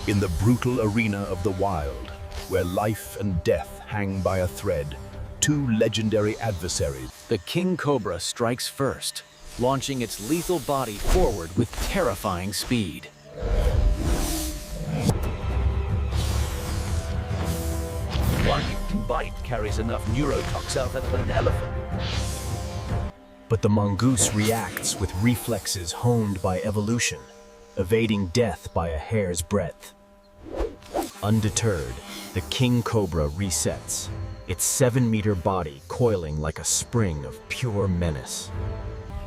In the brutal arena of the wild, where life and death hang by a thread, two legendary adversaries. The King Cobra strikes first, launching its lethal body forward with terrifying speed. One bite carries enough neurotoxin than an elephant. But the mongoose reacts with reflexes honed by evolution, evading death by a hair's breadth. Undeterred, the King Cobra resets, its 7-meter body coiling like a spring of pure menace.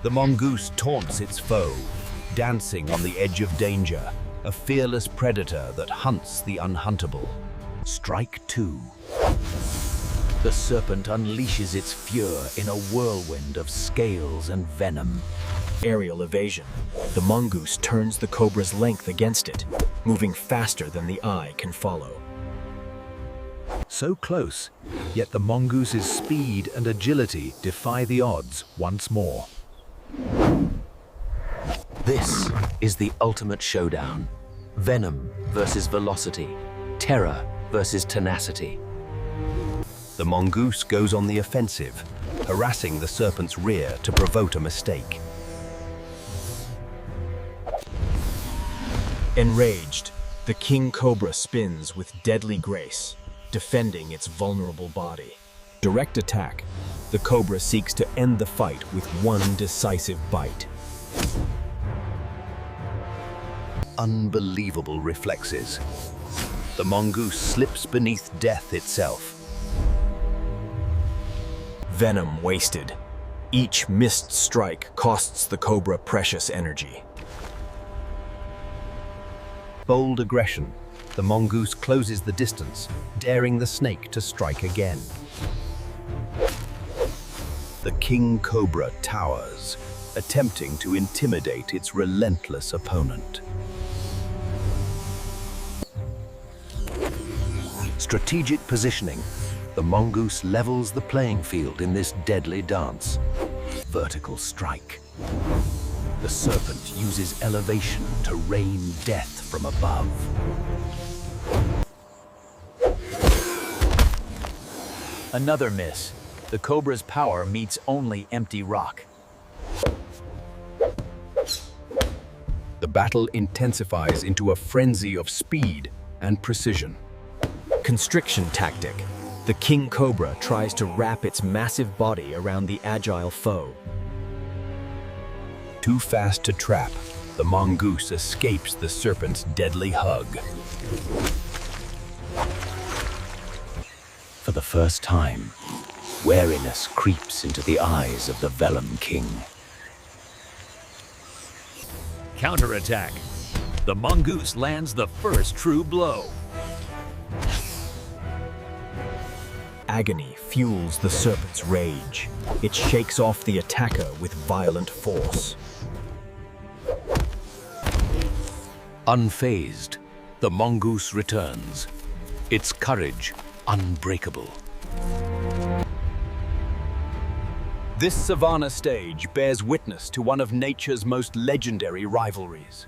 The mongoose taunts its foe, dancing on the edge of danger, a fearless predator that hunts the unhuntable. Strike two. The serpent unleashes its fury in a whirlwind of scales and venom. Aerial evasion. The mongoose turns the cobra's length against it, moving faster than the eye can follow. So close, yet the mongoose's speed and agility defy the odds once more. This is the ultimate showdown. Venom versus velocity. Terror versus tenacity. The mongoose goes on the offensive, harassing the serpent's rear to provoke a mistake. Enraged, the King Cobra spins with deadly grace, defending its vulnerable body. Direct attack, the cobra seeks to end the fight with one decisive bite. Unbelievable reflexes. The mongoose slips beneath death itself. Venom wasted. Each missed strike costs the cobra precious energy. Bold aggression, the mongoose closes the distance, daring the snake to strike again. The King Cobra towers, attempting to intimidate its relentless opponent. Strategic positioning, the mongoose levels the playing field in this deadly dance. Vertical strike. The serpent uses elevation to rain death from above. Another miss. The cobra's power meets only empty rock. The battle intensifies into a frenzy of speed and precision. Constriction tactic. The King Cobra tries to wrap its massive body around the agile foe. Too fast to trap, the mongoose escapes the serpent's deadly hug. For the first time, wariness creeps into the eyes of the Vellum King. Counterattack. The mongoose lands the first true blow. Agony fuels the serpent's rage. It shakes off the attacker with violent force. Unfazed, the mongoose returns, its courage unbreakable. This savanna stage bears witness to one of nature's most legendary rivalries.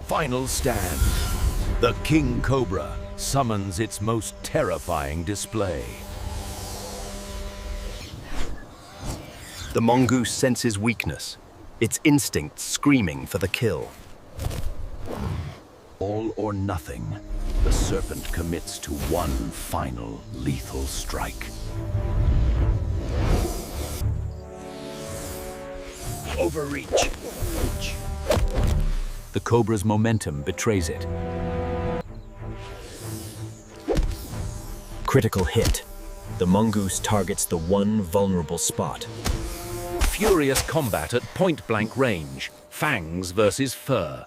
Final stand. The King Cobra summons its most terrifying display. The mongoose senses weakness, its instincts screaming for the kill. All or nothing, the serpent commits to one final lethal strike. Overreach. The cobra's momentum betrays it. Critical hit. The mongoose targets the one vulnerable spot. Furious combat at point-blank range. Fangs versus fur.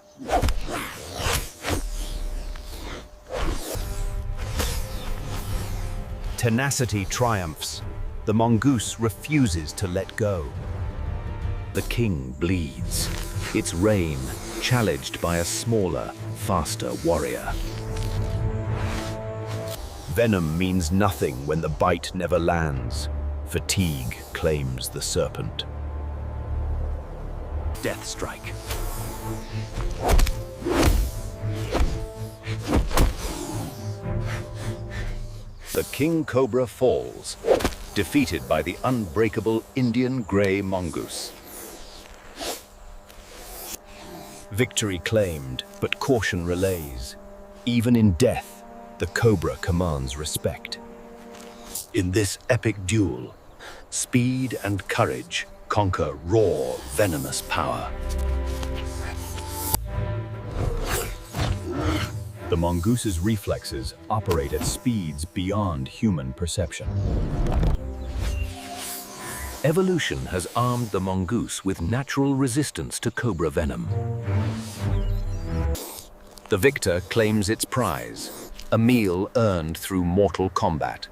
Tenacity triumphs. The mongoose refuses to let go. The king bleeds, its reign challenged by a smaller, faster warrior. Venom means nothing when the bite never lands. Fatigue claims the serpent. Death strike. The King Cobra falls, defeated by the unbreakable Indian grey mongoose. Victory claimed, but caution relays. Even in death, the cobra commands respect. In this epic duel, speed and courage conquer raw, venomous power. The mongoose's reflexes operate at speeds beyond human perception. Evolution has armed the mongoose with natural resistance to cobra venom. The victor claims its prize, a meal earned through mortal combat.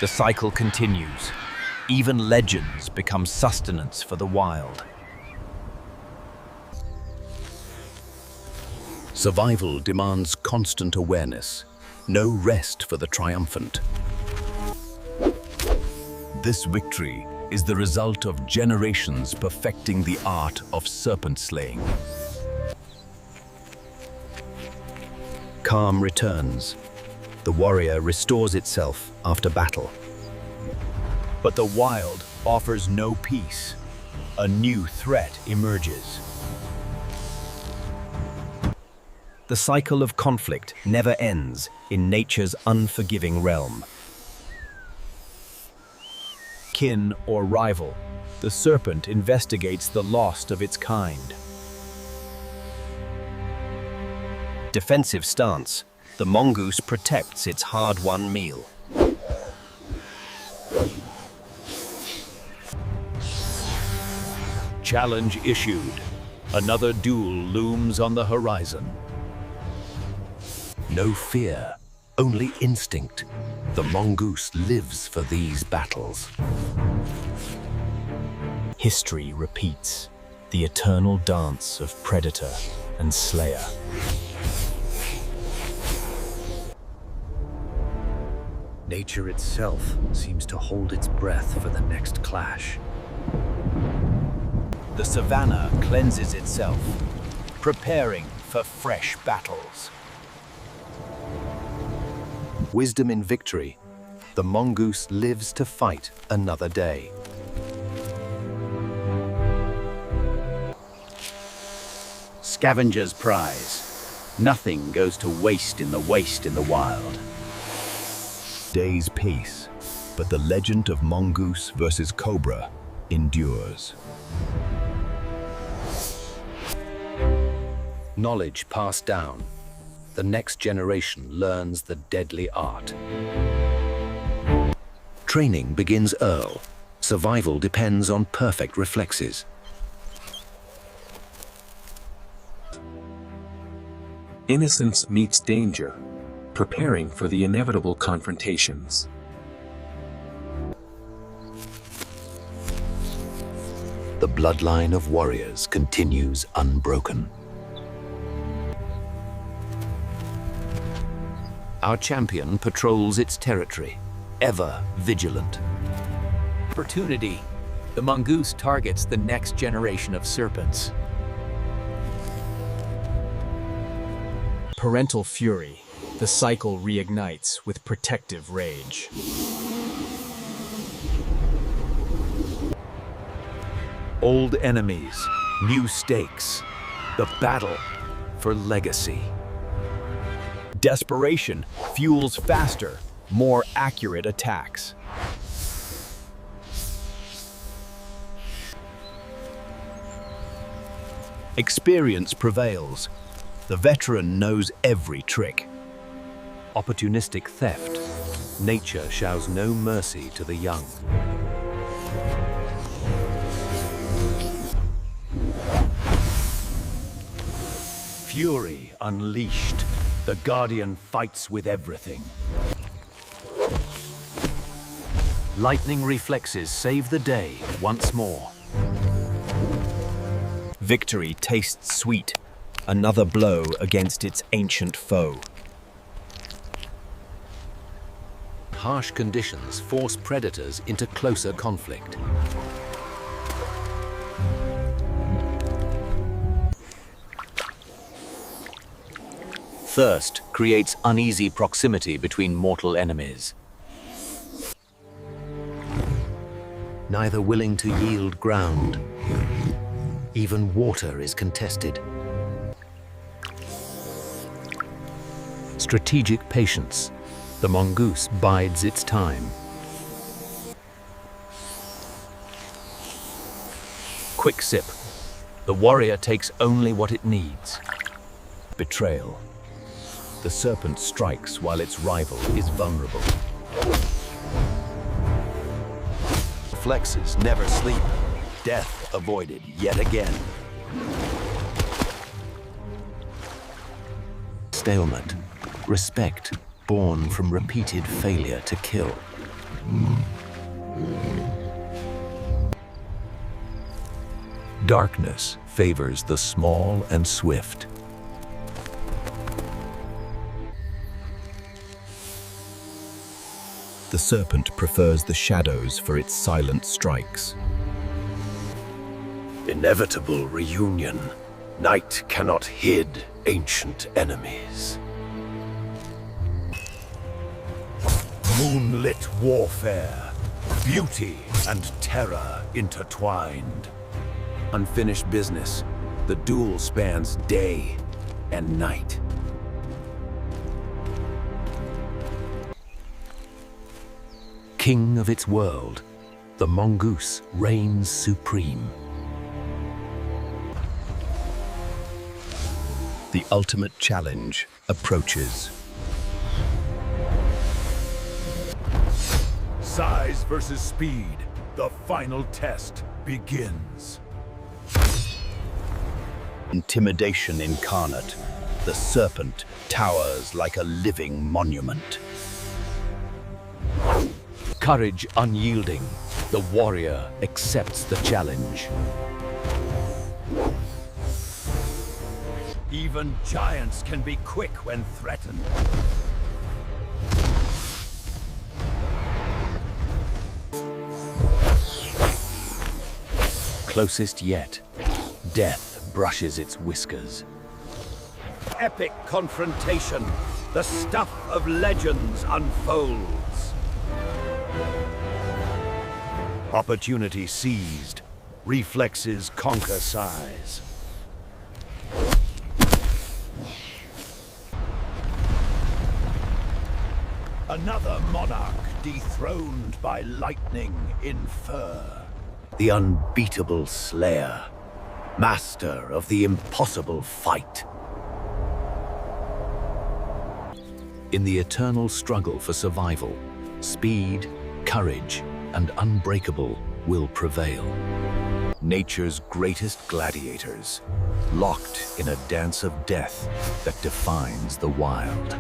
The cycle continues. Even legends become sustenance for the wild. Survival demands constant awareness, no rest for the triumphant. This victory is the result of generations perfecting the art of serpent slaying. Calm returns. The warrior restores itself after battle. But the wild offers no peace. A new threat emerges. The cycle of conflict never ends in nature's unforgiving realm. Kin or rival, the serpent investigates the lost of its kind. Defensive stance, the mongoose protects its hard-won meal. Challenge issued. Another duel looms on the horizon. No fear, only instinct. The mongoose lives for these battles. History repeats, the eternal dance of predator and slayer. Nature itself seems to hold its breath for the next clash. The savanna cleanses itself, preparing for fresh battles. Wisdom in victory, the mongoose lives to fight another day. Scavenger's prize. Nothing goes to waste in the wild. Days pace, but the legend of mongoose versus cobra endures. Knowledge passed down. The next generation learns the deadly art. Training begins early. Survival depends on perfect reflexes. Innocence meets danger, preparing for the inevitable confrontations. The bloodline of warriors continues unbroken. Our champion patrols its territory, ever vigilant. Opportunity. The mongoose targets the next generation of serpents. Parental fury, the cycle reignites with protective rage. Old enemies, new stakes. The battle for legacy. Desperation fuels faster, more accurate attacks. Experience prevails. The veteran knows every trick. Opportunistic theft. Nature shows no mercy to the young. Fury unleashed. The guardian fights with everything. Lightning reflexes save the day once more. Victory tastes sweet. Another blow against its ancient foe. Harsh conditions force predators into closer conflict. Thirst creates uneasy proximity between mortal enemies. Neither willing to yield ground. Even water is contested. Strategic patience. The mongoose bides its time. Quick sip. The warrior takes only what it needs. Betrayal. The serpent strikes while its rival is vulnerable. Reflexes never sleep. Death avoided yet again. Stalemate. Respect born from repeated failure to kill. Darkness favors the small and swift. The serpent prefers the shadows for its silent strikes. Inevitable reunion. Night cannot hid ancient enemies. Moonlit warfare. Beauty and terror intertwined. Unfinished business. The duel spans day and night. King of its world, the mongoose reigns supreme. The ultimate challenge approaches. Size versus speed. The final test begins. Intimidation incarnate. The serpent towers like a living monument. Courage unyielding. The warrior accepts the challenge. Even giants can be quick when threatened. Closest yet. Death brushes its whiskers. Epic confrontation. The stuff of legends unfolds. Opportunity seized. Reflexes conquer size. Another monarch dethroned by lightning in fur. The unbeatable slayer. Master of the impossible fight. In the eternal struggle for survival, speed, courage, and unbreakable will prevail. Nature's greatest gladiators, locked in a dance of death that defines the wild.